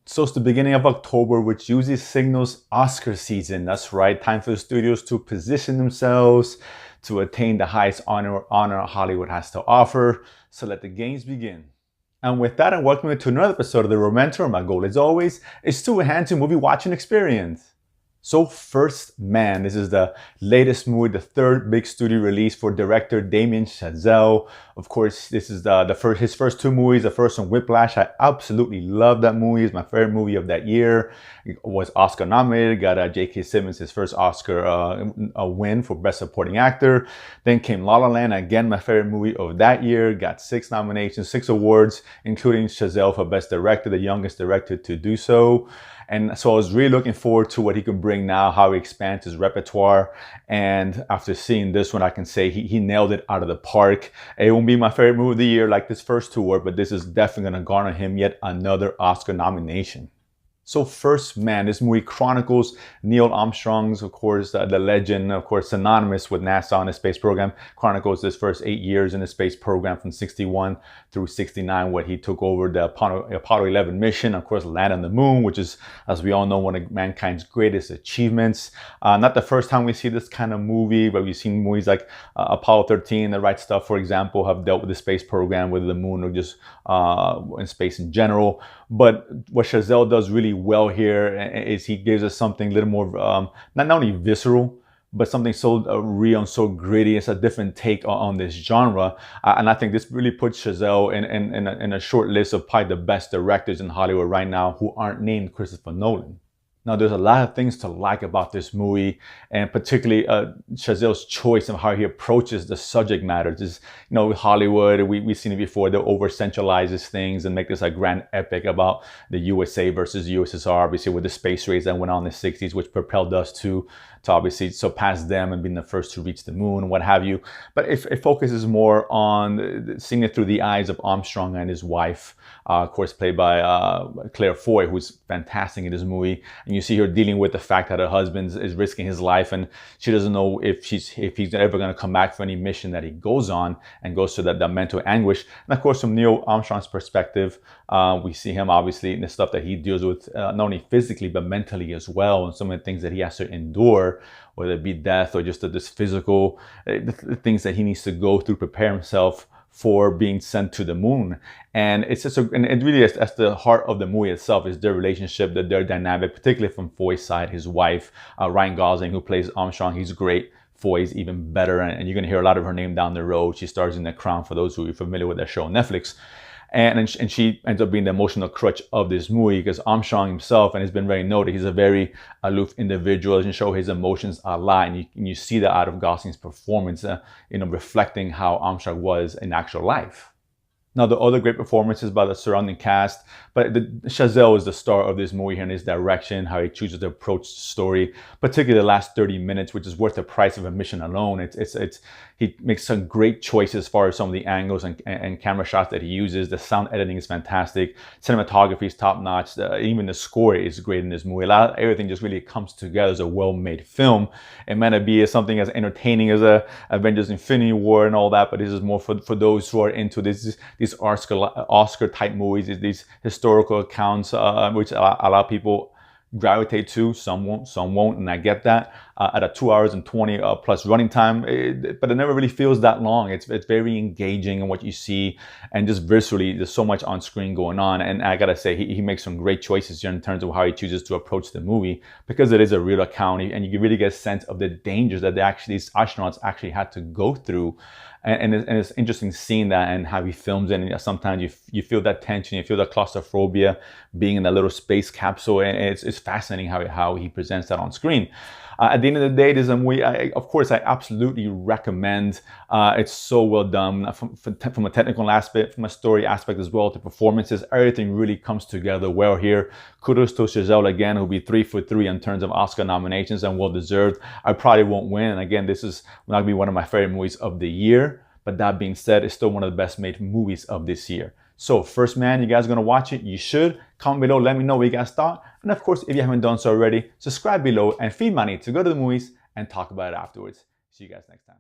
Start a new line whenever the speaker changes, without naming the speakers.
So it's the beginning of October, which usually signals Oscar season. That's right, time for the studios to position themselves to attain the highest honor Hollywood has to offer. So let the games begin. And with that, I'm welcoming you to another episode of The Romantor. My goal, as always, is to enhance your movie watching experience. So First Man, this is the latest movie, the third big studio release for director Damien Chazelle. Of course, this is his first two movies. The first one, Whiplash, I absolutely love that movie. It's my favorite movie of that year. It was Oscar nominated, got J.K. Simmons his first Oscar a win for Best Supporting Actor. Then came La La Land, again my favorite movie of that year, got 6 nominations, 6 awards, including Chazelle for Best Director, the youngest director to do so. And so I was really looking forward to what he could bring now, how he expands his repertoire. And after seeing this one, I can say he nailed it out of the park. It won't be my favorite movie of the year like this first two were, but this is definitely going to garner him yet another Oscar nomination. So First Man, this movie chronicles Neil Armstrong's, of course, the legend, of course, synonymous with NASA and the space program, chronicles his first 8 years in the space program from 61 through 69, when he took over the Apollo 11 mission, of course, land on the moon, which is, as we all know, one of mankind's greatest achievements. Not the first time we see this kind of movie, but we've seen movies like Apollo 13, The Right Stuff, for example, have dealt with the space program, with the moon, or just in space in general. But what Chazelle does really well here is he gives us something a little more, not only visceral, but something so real and so gritty. It's a different take on this genre. And I think this really puts Chazelle in a short list of probably the best directors in Hollywood right now who aren't named Christopher Nolan. Now, there's a lot of things to like about this movie, and particularly Chazelle's choice of how he approaches the subject matter. Just, Hollywood, we've seen it before. They over-centralizes things and make this a grand epic about the USA versus USSR, obviously with the space race that went on in the 60s, which propelled us to obviously surpass them and being the first to reach the moon, what have you. But it focuses more on seeing it through the eyes of Armstrong and his wife, of course, played by Claire Foy, who's fantastic in this movie. And you see her dealing with the fact that her husband is risking his life, and she doesn't know if he's ever going to come back for any mission that he goes on, and goes through that mental anguish. And of course, from Neil Armstrong's perspective, we see him obviously in the stuff that he deals with, not only physically but mentally as well, and some of the things that he has to endure, whether it be death or just this physical the things that he needs to go through, prepare himself for being sent to the moon. And it's just and it really is, that's the heart of the movie itself, is their relationship, their dynamic, particularly from Foy's side, his wife, Ryan Gosling, who plays Armstrong. He's great. Foy's even better, and you're going to hear a lot of her name down the road. She stars in The Crown, for those who are familiar with that show on Netflix. And she ends up being the emotional crutch of this movie, because Armstrong himself, and has been very noted, he's a very aloof individual, doesn't show his emotions a lot, and you see that out of Gosling's performance, reflecting how Armstrong was in actual life. Now, the other great performances by the surrounding cast, but Chazelle is the star of this movie here in his direction, how he chooses to approach the story, particularly the last 30 minutes, which is worth the price of admission alone. He makes some great choices as far as some of the angles and camera shots that he uses. The sound editing is fantastic. Cinematography is top notch. Even the score is great in this movie. Everything just really comes together as a well-made film. It might not be something as entertaining as Avengers Infinity War and all that, but this is more for those who are into these Oscar type movies, these historical accounts, which a lot of people gravitate to. Some won't, and I get that. At a 2 hours and 20 plus running time, but it never really feels that long. It's very engaging in what you see, and just visually, there's so much on screen going on. And I gotta say, he makes some great choices here in terms of how he chooses to approach the movie, because it is a real account, and you can really get a sense of the dangers that these astronauts actually had to go through. And it's interesting seeing that and how he films it. And sometimes you feel that tension, you feel that claustrophobia being in that little space capsule, and it's fascinating how he presents that on screen. At the end of the day, this is a movie, of course, I absolutely recommend. It's so well done from a technical aspect, from a story aspect as well, to performances. Everything really comes together well here. Kudos to Chazelle again, who'll be 3 for 3 in terms of Oscar nominations, and well deserved. I probably won't win. And again, this is not going to be one of my favorite movies of the year. But that being said, it's still one of the best made movies of this year. So First Man, you guys are going to watch it? You should. Comment below, let me know what you guys thought. And of course, if you haven't done so already, subscribe below and feed money to go to the movies and talk about it afterwards. See you guys next time.